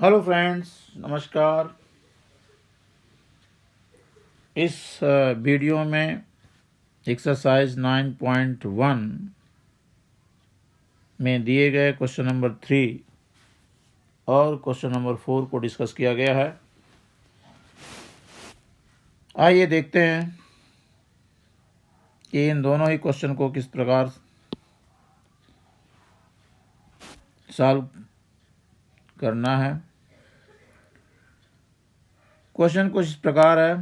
Hello friends, नमस्कार। इस video में एक्सरसाइज 9.1 में दिए गए क्वेश्चन नंबर 3 और क्वेश्चन नंबर 4 को डिस्कस किया गया है। आइए देखते हैं कि इन दोनों ही क्वेश्चन को किस प्रकार सॉल्व करना है। क्वेश्चन कुछ इस प्रकार है।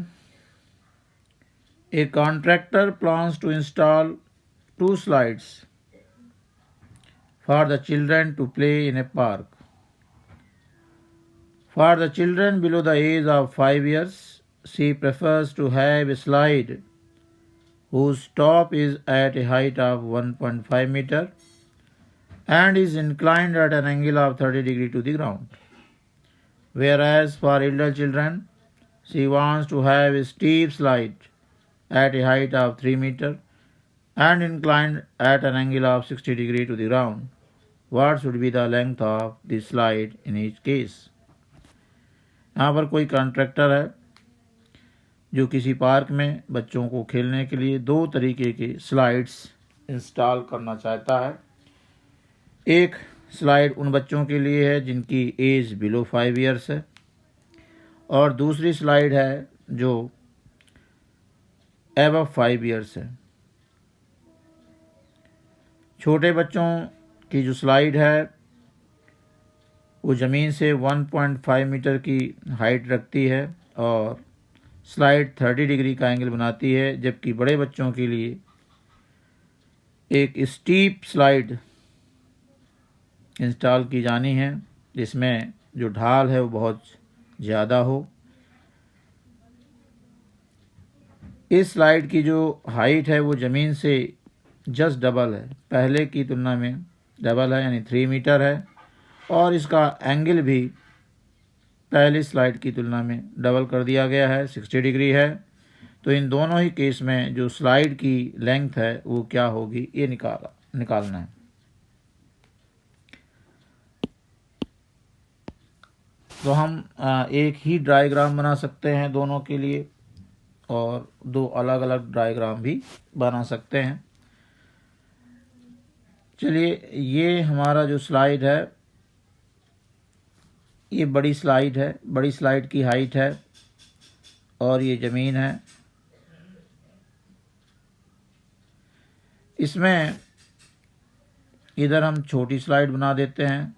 A contractor plans to install 2 slides for the children to play in a park. For the children below the age of 5 years, she prefers to have a slide whose top is at a height of 1.5 meter and is inclined at an angle of 30 degree to the ground. Whereas for elder children, she wants to have a steep slide at a height of 3 meter and inclined at an angle of 60 degree to the ground. What should be the length of the slide in each case? यहाँ पर कोई contractor है जो किसी park में बच्चों को खेलने के लिए 2 तरीके के स्लाइड्स इंस्टॉल करना चाहता है। एक स्लाइड उन बच्चों के लिए है जिनकी एज बिलो 5 ईयर्स है और दूसरी स्लाइड है जो एबव 5 ईयर्स है। छोटे बच्चों की जो स्लाइड है वो ज़मीन से 1.5 मीटर की हाइट रखती है और स्लाइड 30 डिग्री का एंगल बनाती है, जबकि बड़े बच्चों के लिए एक स्टीप स्लाइड इंस्टॉल की जानी है जिसमें जो ढाल है वो बहुत ज़्यादा हो। इस स्लाइड की जो हाइट है वो ज़मीन से जस्ट डबल है, पहले की तुलना में डबल है, यानी 3 मीटर है और इसका एंगल भी पहली स्लाइड की तुलना में डबल कर दिया गया है, 60 डिग्री है। तो इन दोनों ही केस में जो स्लाइड की लेंथ है वो क्या होगी ये निकालना है। तो हम एक ही डायग्राम बना सकते हैं दोनों के लिए और 2 अलग अलग डायग्राम भी बना सकते हैं। चलिए, ये हमारा जो स्लाइड है ये बड़ी स्लाइड है, बड़ी स्लाइड की हाइट है और ये ज़मीन है। इसमें इधर हम छोटी स्लाइड बना देते हैं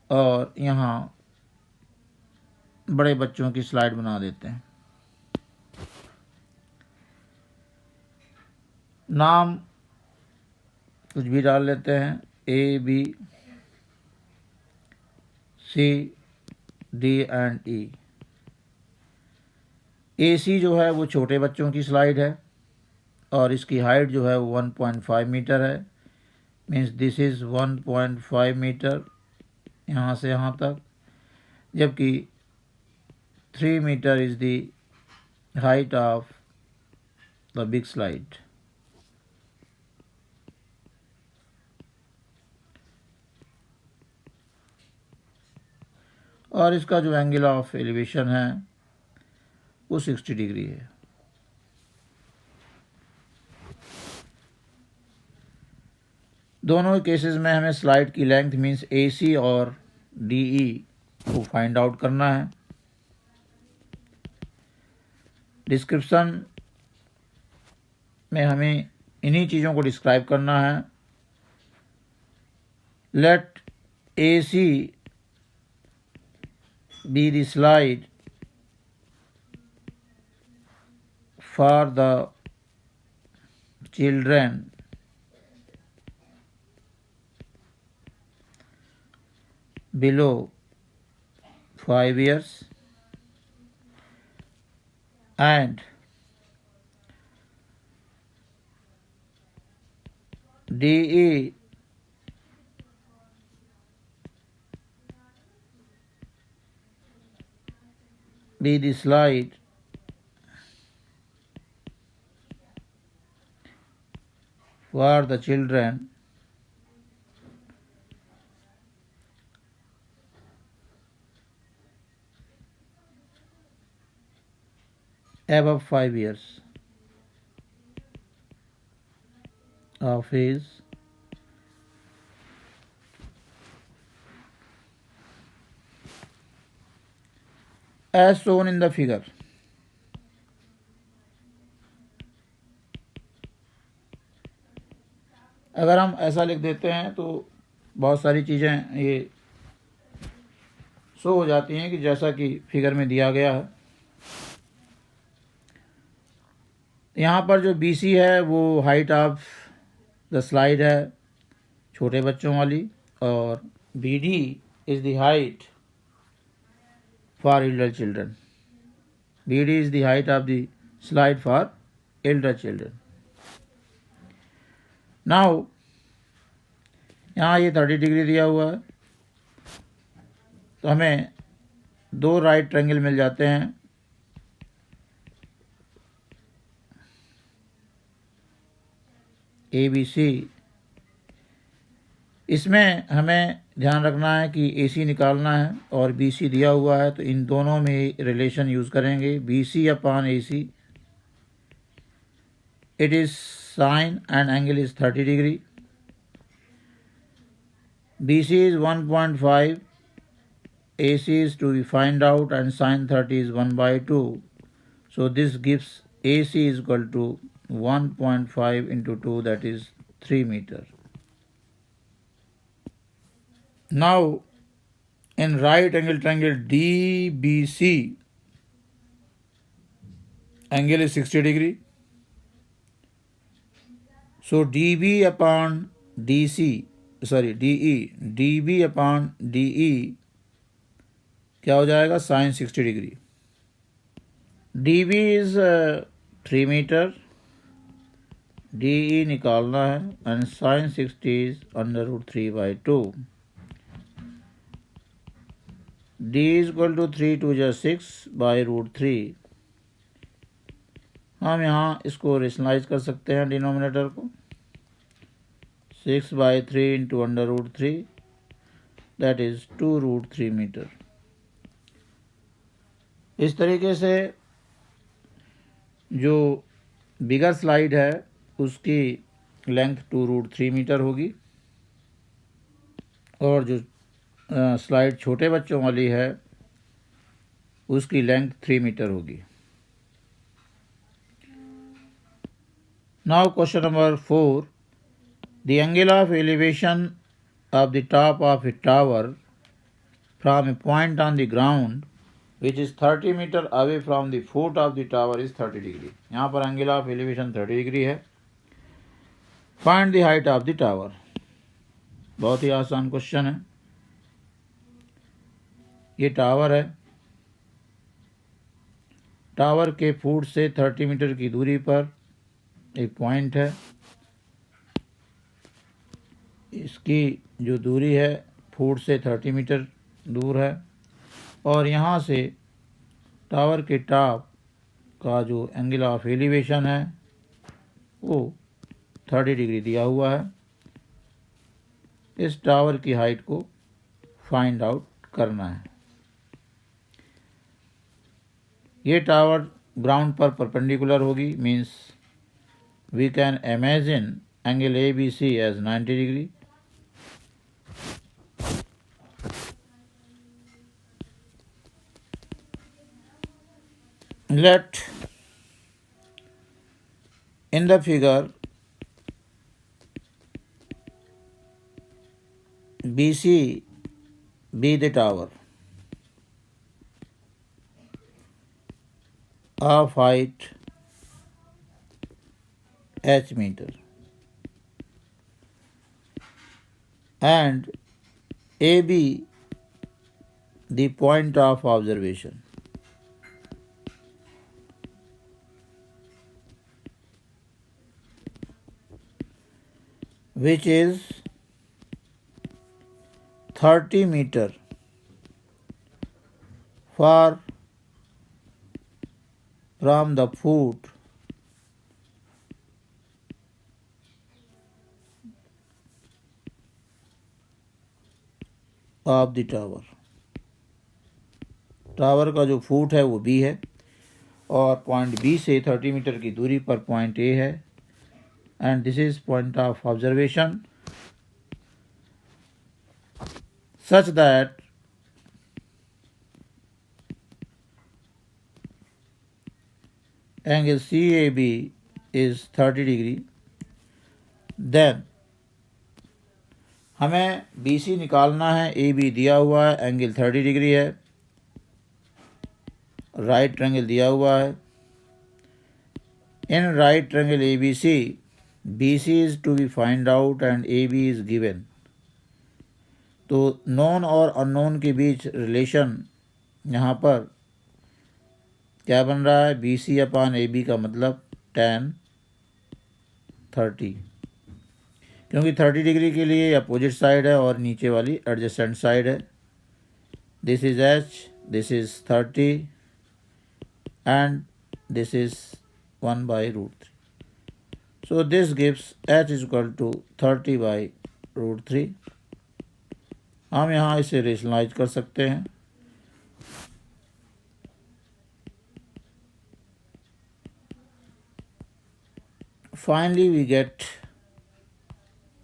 और यहाँ बड़े बच्चों की स्लाइड बना देते हैं। नाम कुछ भी डाल लेते हैं, A, B, C, D and E। AC जो है वो छोटे बच्चों की स्लाइड है और इसकी हाइट जो है वो 1.5 मीटर है, मीन्स दिस इज़ 1.5 मीटर यहाँ से यहाँ तक, जबकि 3 metre is the height of the big slide. और इसका जो एंगल ऑफ एलिवेशन है वो 60 डिग्री है। दोनों केसेस में हमें स्लाइड की लेंथ मीन्स AC और DE को फाइंड आउट करना है। डिस्क्रिप्शन में हमें इन्हीं चीज़ों को डिस्क्राइब करना है। Let AC be the slide for the children below 5 years and DE be the slide for the children above 5 years of age as shown in the figure. अगर हम ऐसा लिख देते हैं तो बहुत सारी चीज़ें ये शो हो जाती हैं कि जैसा कि फिगर में दिया गया है। यहाँ पर जो BC है वो हाइट ऑफ द स्लाइड है छोटे बच्चों वाली, और BD is the height for Elder children. BD is the height of the slide for Elder children. Now यहाँ ये 30 डिग्री दिया हुआ है, तो हमें दो राइट ट्रायंगल मिल जाते हैं। ABC, इसमें हमें ध्यान रखना है कि AC निकालना है और BC दिया हुआ है, तो इन दोनों में रिलेशन यूज़ करेंगे। BC upon AC, it is sine and angle is 30 degree. BC is 1.5, AC is to be find out, and sine 30 is 1/2. So this gives AC is equal to 1.5 into 2, that is 3 meter. Now in right angle triangle DBC, angle is 60 degree. So DB upon DE, DB upon DE क्या हो जाएगा? sin 60 degree. DB is 3 metre, DE निकालना है, and sin 60 is √3/2. D is equal to 3 2 जा 6/√3। हम यहाँ इसको rationalise कर सकते हैं डिनोमिनेटर को। 6/3 इंटू √3, दैट इज 2√3 मीटर। इस तरीके से जो बिगर स्लाइड है उसकी लेंथ 2√3 मीटर होगी, और जो स्लाइड छोटे बच्चों वाली है उसकी लेंथ 3 मीटर होगी। Now question number 4. The angle of elevation of the top of a tower from a point on the ground which is 30 meter away from the foot of the tower is 30 degree. यहाँ पर angle of elevation 30 degree है। Find the height of the tower. बहुत ही आसान question है। ये tower है, tower के foot से 30 मीटर की दूरी पर एक पॉइंट है। इसकी जो दूरी है फुट से 30 मीटर दूर है, और यहाँ से टावर के टॉप का जो एंगल ऑफ एलिवेशन है वो 30 डिग्री दिया हुआ है। इस टावर की हाइट को फाइंड आउट करना है। ये टावर ग्राउंड पर परपेंडिकुलर होगी, means we can imagine angle ABC as 90 degree. Let in the figure BC be the tower of height h meter, and AB the point of observation. Which is 30 meter far from the foot of the tower. Tower का जो foot है वो B है, और point B से 30 metre की दूरी पर पॉइंट ए है and this is point of observation such that angle CAB is 30 degree, then हमें BC निकालना है, AB दिया हुआ है, एंगल 30 डिग्री है, राइट ट्रायंगल दिया हुआ है. In right triangle ABC, BC is to be find out and AB is given. तो नोन और अननोन के बीच रिलेशन यहाँ पर क्या बन रहा है, BC अपान AB का मतलब tan 30, क्योंकि 30 डिग्री के लिए अपोजिट साइड है और नीचे वाली एडजेसेंट साइड है. This is H, this is 30 and this is 1/√3. So this gives H is equal to 30/√3. हम यहाँ इसे रेशनलाइज कर सकते हैं. Finally, we get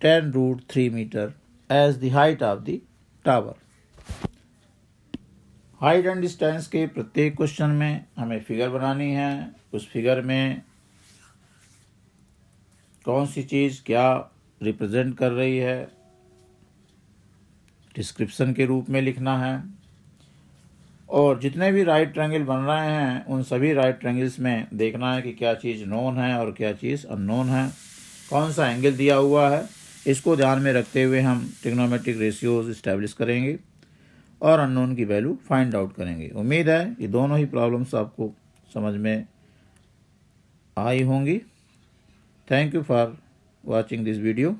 10√3 meter as the height of the tower. Height and distance के प्रत्येक question में हमें फिगर बनानी है. उस फिगर में कौन सी चीज़ क्या रिप्रेजेंट कर रही है डिस्क्रिप्शन के रूप में लिखना है. और जितने भी राइट ट्रायंगल बन रहे हैं उन सभी राइट ट्रायंगल्स में देखना है कि क्या चीज़ नोन है और क्या चीज़ अननोन है, कौन सा एंगल दिया हुआ है. इसको ध्यान में रखते हुए हम ट्रिग्नोमेट्रिक रेशियोज इस्टेब्लिश करेंगे और अननोन की वैल्यू फाइंड आउट करेंगे. उम्मीद है कि दोनों ही प्रॉब्लम्स आपको समझ में आई होंगी. Thank you for watching this video.